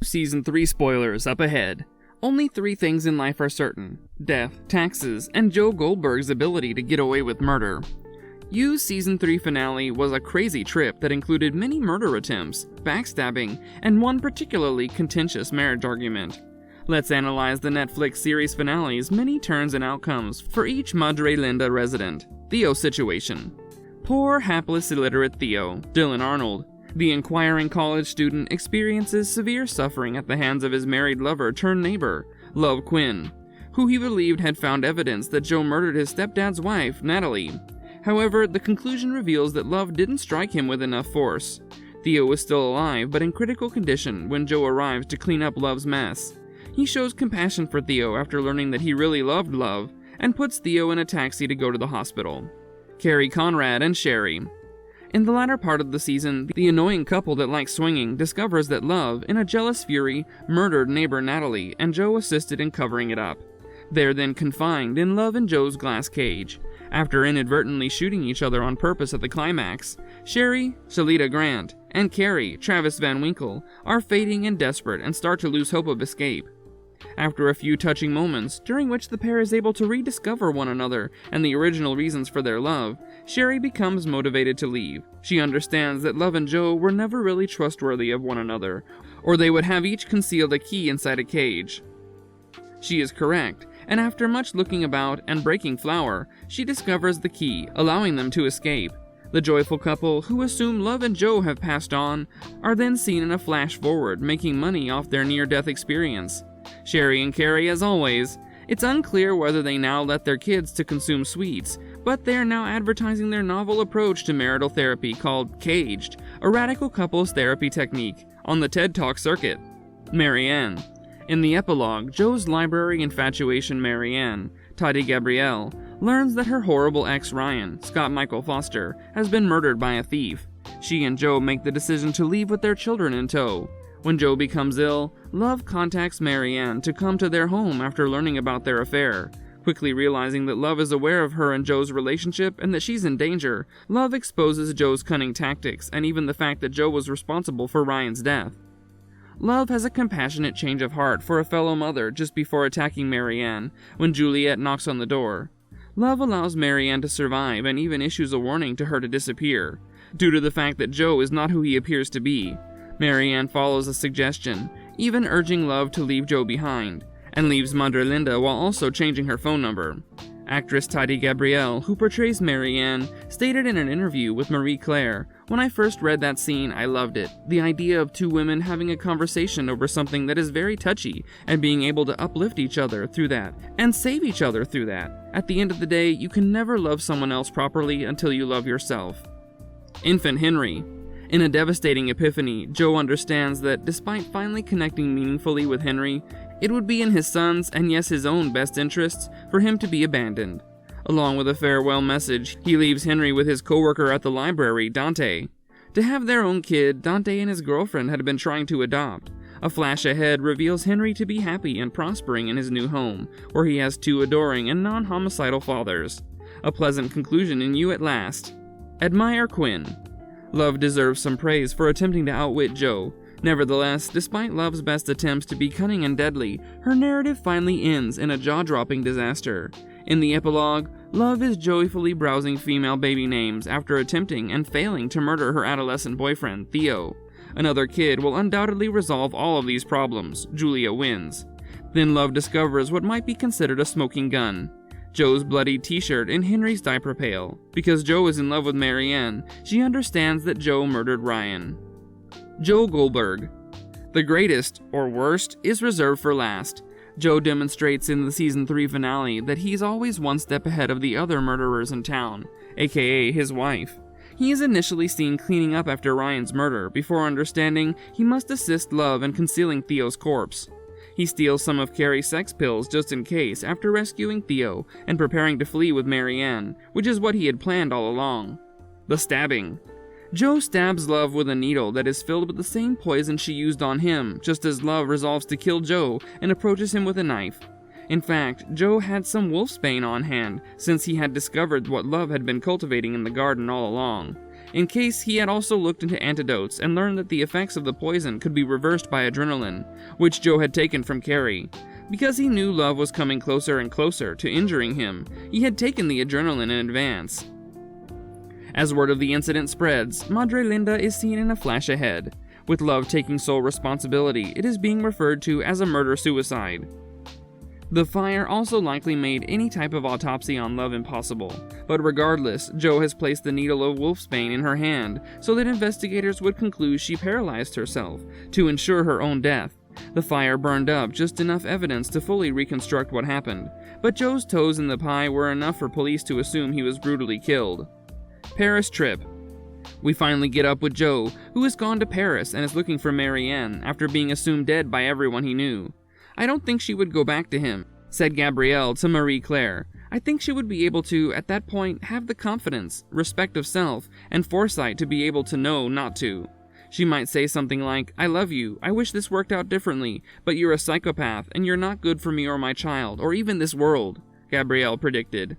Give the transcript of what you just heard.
Season 3 spoilers up ahead. Only 3 things in life are certain: death, taxes, and Joe Goldberg's ability to get away with murder. You's Season 3 finale was a crazy trip that included many murder attempts, backstabbing, and one particularly contentious marriage argument. Let's analyze the Netflix series finale's many turns and outcomes for each Madre Linda resident. Theo Situation. Poor, hapless, illiterate Theo, Dylan Arnold, the inquiring college student, experiences severe suffering at the hands of his married lover turned neighbor, Love Quinn, who he believed had found evidence that Joe murdered his stepdad's wife, Natalie. However, the conclusion reveals that Love didn't strike him with enough force. Theo was still alive, but in critical condition when Joe arrives to clean up Love's mess. He shows compassion for Theo after learning that he really loved Love, and puts Theo in a taxi to go to the hospital. Carrie, Conrad, and Sherry. In the latter part of the season, the annoying couple that likes swinging discovers that Love, in a jealous fury, murdered neighbor Natalie, and Joe assisted in covering it up. They're then confined in Love and Joe's glass cage. After inadvertently shooting each other on purpose at the climax, Sherry, Shalita Grant, and Carrie, Travis Van Winkle, are fading and desperate and start to lose hope of escape. After a few touching moments, during which the pair is able to rediscover one another and the original reasons for their love, Sherry becomes motivated to leave. She understands that Love and Joe were never really trustworthy of one another, or they would have each concealed a key inside a cage. She is correct, and after much looking about and breaking flour, she discovers the key, allowing them to escape. The joyful couple, who assume Love and Joe have passed on, are then seen in a flash forward, making money off their near-death experience. Sherry and Carrie, as always. It's unclear whether they now let their kids to consume sweets, but they are now advertising their novel approach to marital therapy called Caged, a radical couples therapy technique, on the TED Talk circuit. Marianne. In the epilogue, Joe's library infatuation Marianne, Tati Gabrielle, learns that her horrible ex Ryan, Scott Michael Foster, has been murdered by a thief. She and Joe make the decision to leave with their children in tow. When Joe becomes ill, Love contacts Marianne to come to their home after learning about their affair. Quickly realizing that Love is aware of her and Joe's relationship and that she's in danger, Love exposes Joe's cunning tactics and even the fact that Joe was responsible for Ryan's death. Love has a compassionate change of heart for a fellow mother just before attacking Marianne when Juliet knocks on the door. Love allows Marianne to survive and even issues a warning to her to disappear, due to the fact that Joe is not who he appears to be. Marianne follows the suggestion, even urging Love to leave Joe behind, and leaves Madre Linda while also changing her phone number. Actress Tati Gabrielle, who portrays Marianne, stated in an interview with Marie Claire, "When I first read that scene, I loved it. The idea of 2 women having a conversation over something that is very touchy, and being able to uplift each other through that, and save each other through that. At the end of the day, you can never love someone else properly until you love yourself." Infant Henry. In a devastating epiphany, Joe understands that, despite finally connecting meaningfully with Henry, it would be in his son's, and yes, his own best interests, for him to be abandoned. Along with a farewell message, he leaves Henry with his co-worker at the library, Dante. To have their own kid, Dante and his girlfriend had been trying to adopt. A flash ahead reveals Henry to be happy and prospering in his new home, where he has 2 adoring and non-homicidal fathers. A pleasant conclusion in you at last. Admire Quinn. Love deserves some praise for attempting to outwit Joe. Nevertheless, despite Love's best attempts to be cunning and deadly, her narrative finally ends in a jaw-dropping disaster. In the epilogue, Love is joyfully browsing female baby names after attempting and failing to murder her adolescent boyfriend, Theo. Another kid will undoubtedly resolve all of these problems. Julia wins. Then Love discovers what might be considered a smoking gun: Joe's bloodied t-shirt in Henry's diaper pail. Because Joe is in love with Marianne, she understands that Joe murdered Ryan. Joe Goldberg. The greatest, or worst, is reserved for last. Joe demonstrates in the Season 3 finale that he's always one step ahead of the other murderers in town, aka his wife. He is initially seen cleaning up after Ryan's murder, before understanding he must assist Love in concealing Theo's corpse. He steals some of Carrie's sex pills just in case after rescuing Theo and preparing to flee with Marianne, which is what he had planned all along. The stabbing. Joe stabs Love with a needle that is filled with the same poison she used on him, just as Love resolves to kill Joe and approaches him with a knife. In fact, Joe had some wolfsbane on hand, since he had discovered what Love had been cultivating in the garden all along. in case he had also looked into antidotes and learned that the effects of the poison could be reversed by adrenaline, which Joe had taken from Carrie. Because he knew Love was coming closer and closer to injuring him, he had taken the adrenaline in advance. As word of the incident spreads, Madre Linda is seen in a flash ahead. With Love taking sole responsibility, it is being referred to as a murder-suicide. The fire also likely made any type of autopsy on Love impossible, but regardless, Joe has placed the needle of wolfsbane in her hand so that investigators would conclude she paralyzed herself to ensure her own death. The fire burned up just enough evidence to fully reconstruct what happened, but Joe's toes in the pie were enough for police to assume he was brutally killed. Paris trip. We finally get up with Joe, who has gone to Paris and is looking for Marianne after being assumed dead by everyone he knew. "I don't think she would go back to him," said Gabrielle to Marie Claire. "I think she would be able to, at that point, have the confidence, respect of self, and foresight to be able to know not to. She might say something like, 'I love you, I wish this worked out differently, but you're a psychopath, and you're not good for me or my child, or even this world,'" Gabrielle predicted.